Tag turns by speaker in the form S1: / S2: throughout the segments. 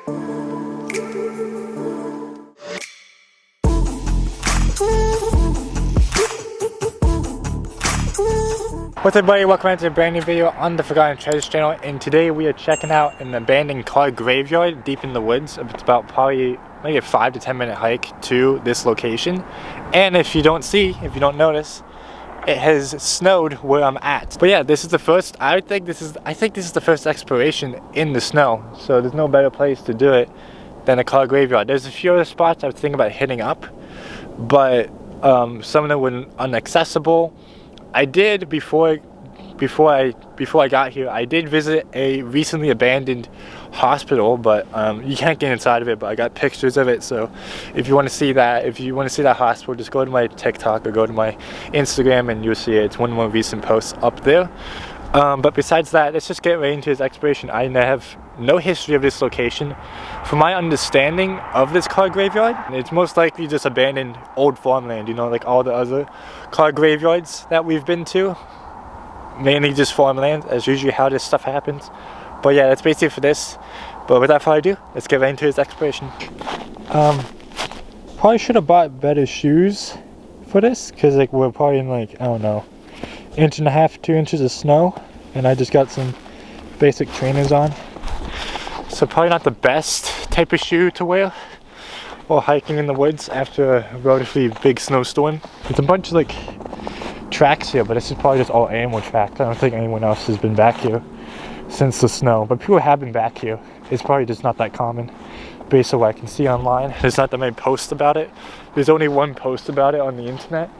S1: What's up, everybody? Welcome back to a brand new video on the Forgotten Treasures channel, and today we are checking out an abandoned car graveyard deep in the woods. It's about probably maybe a 5 to 10 minute hike to this location, and if you don't notice, it has snowed where I'm at. But yeah, this is the first, I think this is the first exploration in the snow, so there's no better place to do it than a car graveyard. There's a few other spots I was thinking about hitting up, but some of them were inaccessible. I did before I got here, I did visit a recently abandoned hospital, but you can't get inside of it, but I got pictures of it. So if you want to see that hospital, just go to my TikTok or go to my Instagram and you'll see it. It's one of my recent posts up there. But besides that, let's just get right into this exploration. I have no history of this location. From my understanding of this car graveyard, it's most likely just abandoned old farmland, you know, like all the other car graveyards that we've been to. Mainly just farmland, as usually how this stuff happens. But yeah, that's basically for this. But without further ado, let's get right into this exploration. Probably should have bought better shoes for this, because like we're probably in like, I don't know, 1.5 to 2 inches of snow, and I just got some basic trainers on. So probably not the best type of shoe to wear while hiking in the woods after a relatively big snowstorm. There's a bunch of like tracks here, but this is probably just all animal tracks. I don't think anyone else has been back here since the snow, but people have been back here. It's probably just not that common based on what I can see online. There's not that many posts about it. There's only one post about it on the internet.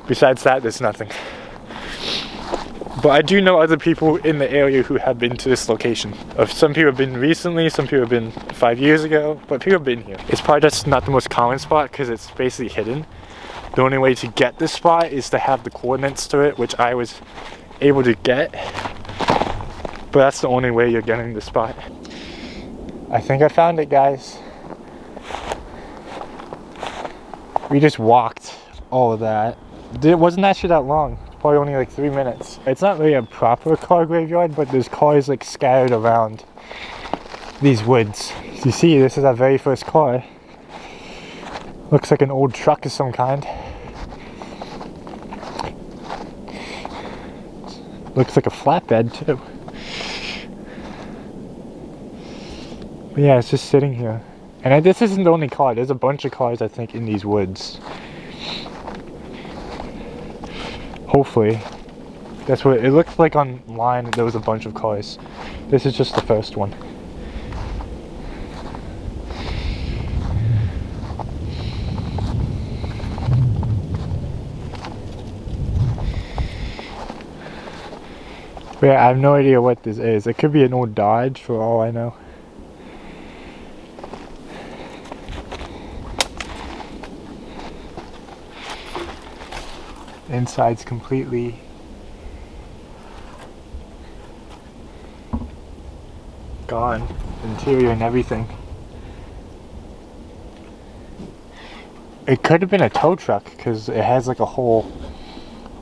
S1: Besides that, there's nothing. But I do know other people in the area who have been to this location. Some people have been recently, some people have been 5 years ago, but people have been here. It's probably just not the most common spot because it's basically hidden. The only way to get this spot is to have the coordinates to it, which I was able to get. But that's the only way you're getting the spot. I think I found it, guys. We just walked all of that. It wasn't actually that long. Probably only like 3 minutes. It's not really a proper car graveyard, but there's cars like scattered around these woods. You see, this is our very first car. Looks like an old truck of some kind. Looks like a flatbed too. But yeah, it's just sitting here. And this isn't the only car. There's a bunch of cars, I think, in these woods. Hopefully. That's what it looked like online. There was a bunch of cars. This is just the first one. But yeah, I have no idea what this is. It could be an old Dodge for all I know. Inside's completely gone. Interior and everything. It could have been a tow truck because it has like a whole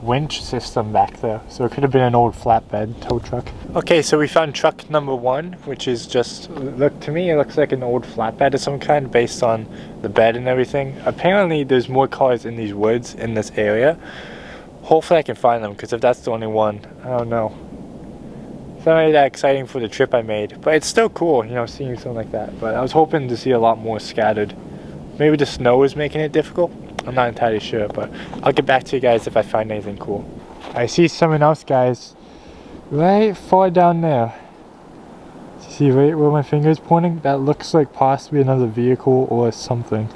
S1: winch system back there, so it could have been an old flatbed tow truck. Okay, so we found truck number 1, which is just, look, to me it looks like an old flatbed of some kind based on the bed and everything. Apparently there's more cars in these woods in this area. Hopefully I can find them, because if that's the only one, I don't know. It's not really that exciting for the trip I made, but it's still cool, you know, seeing something like that. But I was hoping to see a lot more scattered. Maybe the snow is making it difficult. I'm not entirely sure, but I'll get back to you guys if I find anything cool. I see someone else, guys, right far down there. See right where my finger is pointing? That looks like possibly another vehicle or something.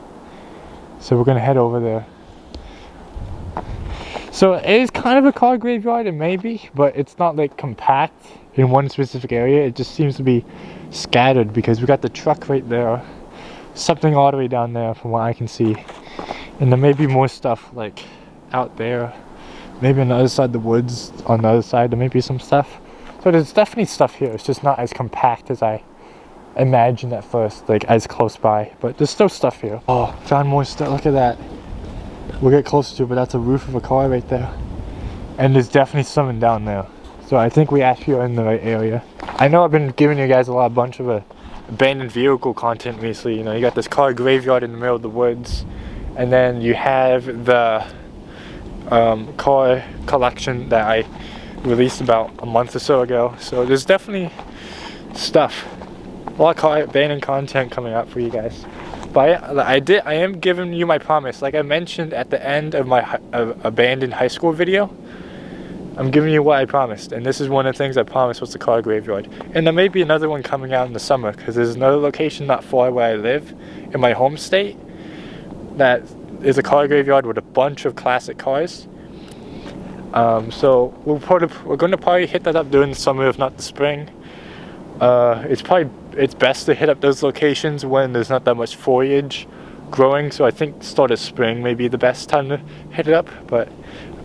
S1: So we're gonna head over there. So it is kind of a car graveyard, it may be, but it's not like compact in one specific area. It just seems to be scattered because we got the truck right there. Something all the way down there from what I can see. And there may be more stuff like out there. Maybe on the other side of the woods, on the other side there may be some stuff. So there's definitely stuff here. It's just not as compact as I imagined at first, like as close by. But there's still stuff here. Oh, found more stuff. Look at that. We'll get closer to it, but that's a roof of a car right there. And there's definitely something down there. So I think we actually are in the right area. I know I've been giving you guys a bunch of abandoned vehicle content recently. You know, you got this car graveyard in the middle of the woods, and then you have the car collection that I released about a month or so ago. So there's definitely stuff, a lot of car abandoned content coming up for you guys. But I am giving you my promise. Like I mentioned at the end of my abandoned high school video, I'm giving you what I promised, and this is one of the things I promised was the car graveyard. And there may be another one coming out in the summer, because there's another location not far where I live in my home state that is a car graveyard with a bunch of classic cars. So we're going to probably hit that up during the summer, if not the spring. It's best to hit up those locations when there's not that much foliage growing, so I think start of spring may be the best time to hit it up, but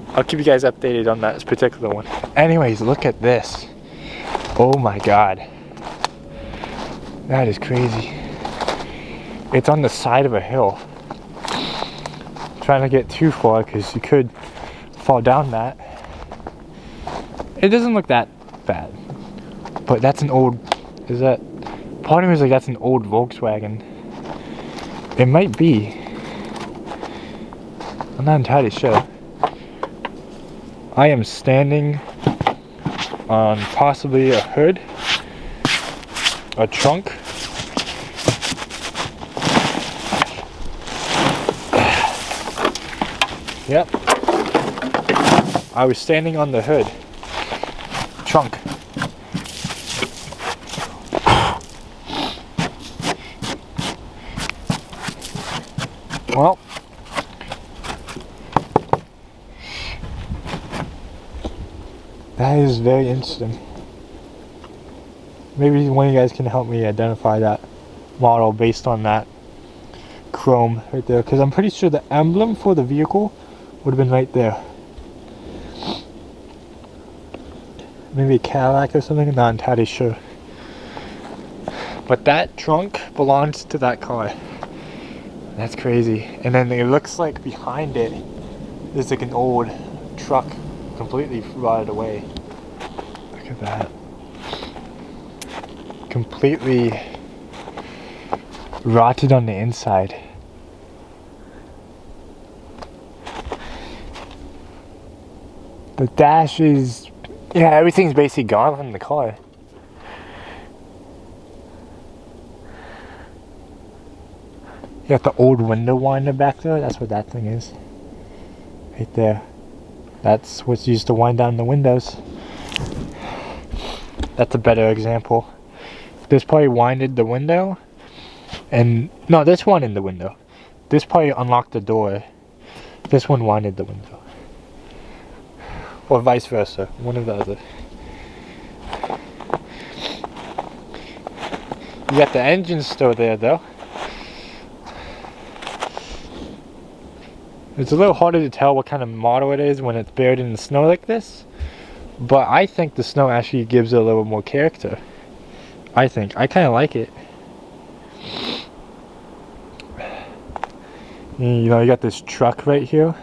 S1: I'll keep you guys updated on that particular one. Anyways, look at this. Oh my god. That is crazy. It's on the side of a hill. I'm trying to get too far because you could fall down that. It doesn't look that bad. But that's an old, part of me is like that's an old Volkswagen. It might be. I'm not entirely sure. I am standing on possibly a hood, a trunk. Yep. I was standing on the hood, trunk. Well, that is very interesting. Maybe one of you guys can help me identify that model based on that chrome right there, because I'm pretty sure the emblem for the vehicle would have been right there. Maybe a Cadillac or something, I'm not entirely sure. But that trunk belongs to that car. That's crazy. And then it looks like behind it there's like an old truck completely rotted away. Look at that. Completely rotted on the inside. The dash is, yeah, everything's basically gone from the car. You got the old window winder back there. That's what that thing is. Right there. That's what's used to wind down the windows. That's a better example. This probably winded the window. And, no, this winded the window. This probably unlocked the door. This one winded the window. Or vice versa. One or the other. You got the engine still there though. It's a little harder to tell what kind of model it is when it's buried in the snow like this. But I think the snow actually gives it a little more character. I think. I kind of like it. You know, you got this truck right here.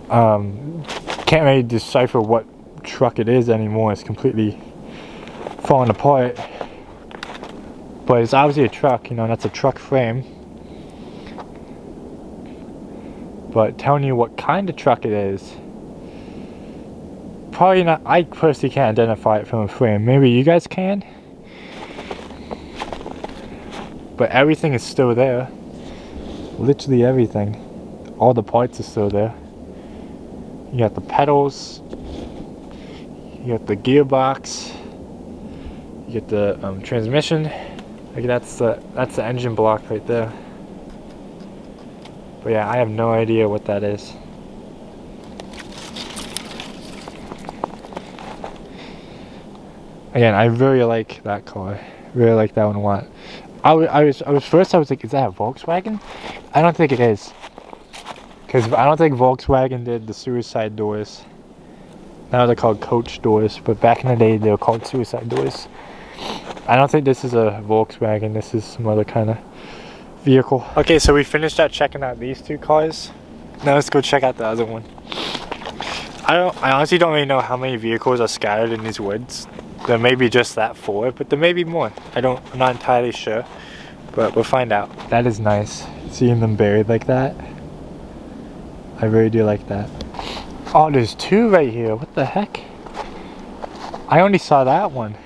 S1: Can't really decipher what truck it is anymore. It's completely falling apart. But it's obviously a truck, you know, that's a truck frame. But telling you what kind of truck it is, probably not. I personally can't identify it from a frame. Maybe you guys can. But everything is still there. Literally everything. All the parts are still there. You got the pedals. You got the gearbox. You get the transmission. Like that's the engine block right there. But yeah, I have no idea what that is. Again, I really like that car. Really like that one a lot. I was like, is that a Volkswagen? I don't think it is. Because I don't think Volkswagen did the suicide doors. Now they're called coach doors, but back in the day they were called suicide doors. I don't think this is a Volkswagen. This is some other kind of vehicle. Okay, so we finished out checking out these two cars. Now let's go check out the other one. I honestly don't really know how many vehicles are scattered in these woods. There may be just that 4, but there may be more. I'm not entirely sure, but we'll find out. That is nice, seeing them buried like that. I really do like that. Oh, there's 2 right here. What the heck? I only saw that one,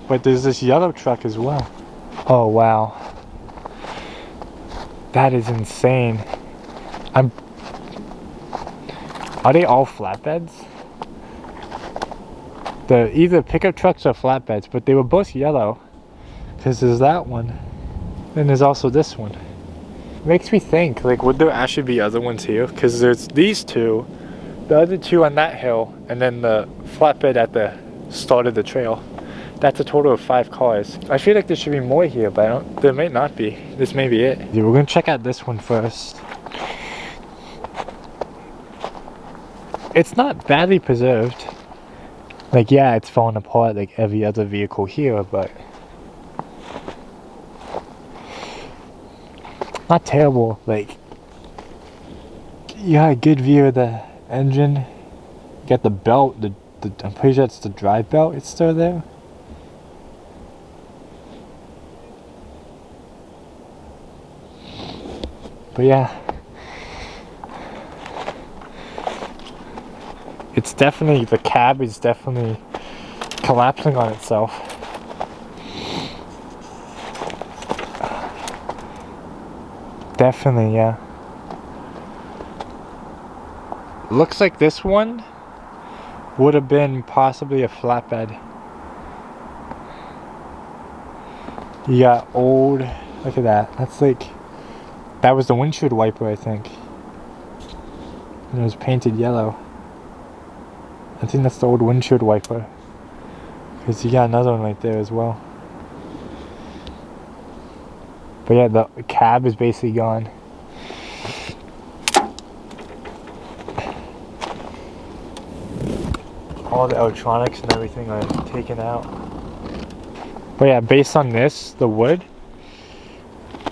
S1: but there's this yellow truck as well. Oh wow, that is insane. Are they all flatbeds? They're either pickup trucks or flatbeds, but they were both yellow. Because there's that one. Then there's also this one. Makes me think, like, would there actually be other ones here? Because there's these 2, the other 2 on that hill, and then the flatbed at the start of the trail. That's a total of 5 cars. I feel like there should be more here, but there may not be. This may be it. Yeah, we're gonna check out this one first. It's not badly preserved. Like, yeah, it's falling apart like every other vehicle here, but not terrible. Like, you got a good view of the engine. You got the belt. I'm pretty sure it's the drive belt. It's still there. But yeah, it's definitely, the cab is definitely collapsing on itself. Definitely, yeah. Looks like this one would have been possibly a flatbed. You got old, look at that. That's like, that was the windshield wiper, I think. And it was painted yellow. I think that's the old windshield wiper. Because you got another one right there as well. But yeah, the cab is basically gone. All the electronics and everything are taken out. But yeah, based on this, the wood,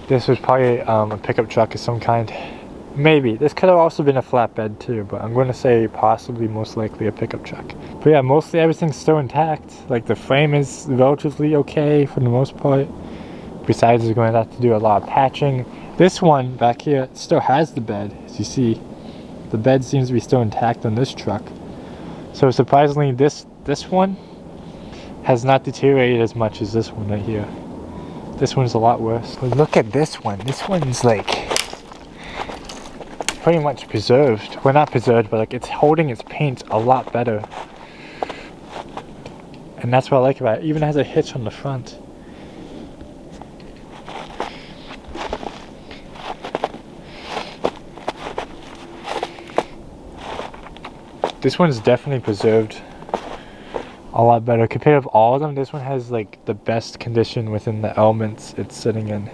S1: this was probably a pickup truck of some kind. Maybe. This could have also been a flatbed too, but I'm going to say possibly, most likely a pickup truck. But yeah, mostly everything's still intact. Like, the frame is relatively okay for the most part. Besides, we're going to have to do a lot of patching. This one back here still has the bed. As you see, the bed seems to be still intact on this truck. So surprisingly, this one has not deteriorated as much as this one right here. This one's a lot worse. But look at this one. This one's like pretty much preserved. Well, not preserved, but like it's holding its paint a lot better. And that's what I like about it. It even has a hitch on the front. This one's definitely preserved a lot better. Compared with all of them, this one has like the best condition within the elements it's sitting in.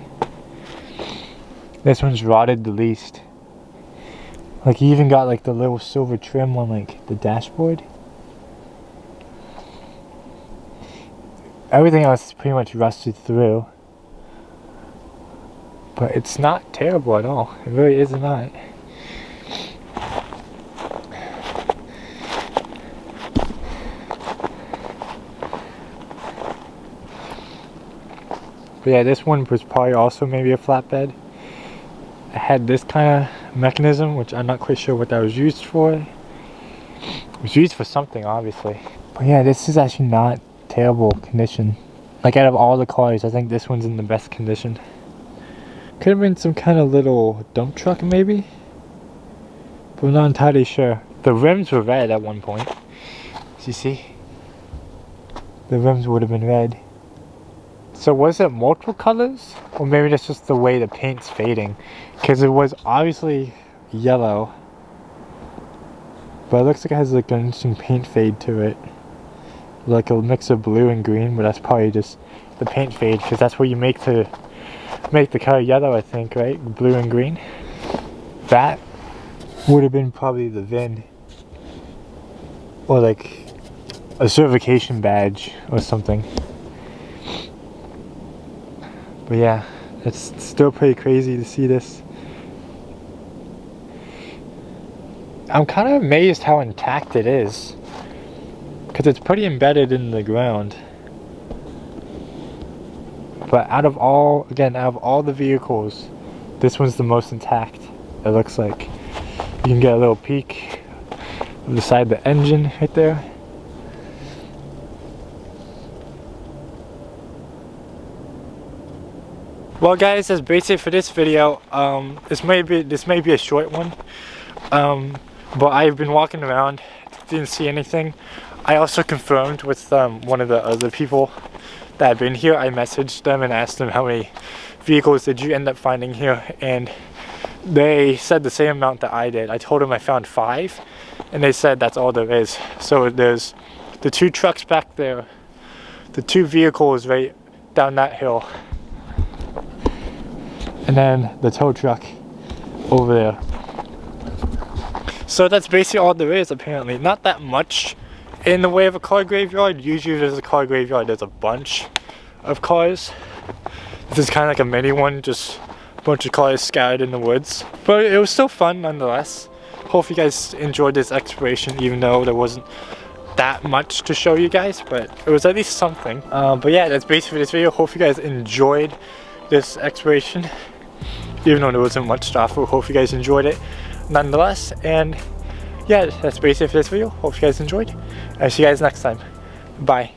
S1: This one's rotted the least. Like, you even got like the little silver trim on like the dashboard. Everything else is pretty much rusted through. But it's not terrible at all. It really is not. But yeah, this one was probably also maybe a flatbed. It had this kind of mechanism, which I'm not quite sure what that was used for. It was used for something, obviously. But yeah, this is actually not terrible condition. Like, out of all the cars, I think this one's in the best condition. Could have been some kind of little dump truck, maybe? But I'm not entirely sure. The rims were red at one point. As you see, the rims would have been red. So was it multiple colors? Or maybe that's just the way the paint's fading. Because it was obviously yellow. But it looks like it has like an interesting paint fade to it. Like a mix of blue and green, but that's probably just the paint fade. Because that's what you make to make the color yellow, I think, right? Blue and green. That would have been probably the VIN. Or like a certification badge or something. But yeah, it's still pretty crazy to see this. I'm kind of amazed how intact it is. Because it's pretty embedded in the ground. But out of all the vehicles, this one's the most intact, it looks like. You can get a little peek of the side of the engine right there. Well guys, that's basically for this video. This may be a short one, but I've been walking around, didn't see anything. I also confirmed with one of the other people that have been here. I messaged them and asked them how many vehicles did you end up finding here, and they said the same amount that I did. I told them I found 5, and they said that's all there is. So there's the 2 trucks back there, the 2 vehicles right down that hill, and then the tow truck over there. So that's basically all there is, apparently. Not that much in the way of a car graveyard. Usually there's a car graveyard, there's a bunch of cars. This is kind of like a mini one, just a bunch of cars scattered in the woods. But it was still fun nonetheless. Hope you guys enjoyed this exploration, even though there wasn't that much to show you guys, but it was at least something. But yeah, that's basically this video. Hope you guys enjoyed this exploration, even though there wasn't much stuff. We hope you guys enjoyed it nonetheless. And yeah, that's basically for this video. Hope you guys enjoyed. I'll see you guys next time. Bye.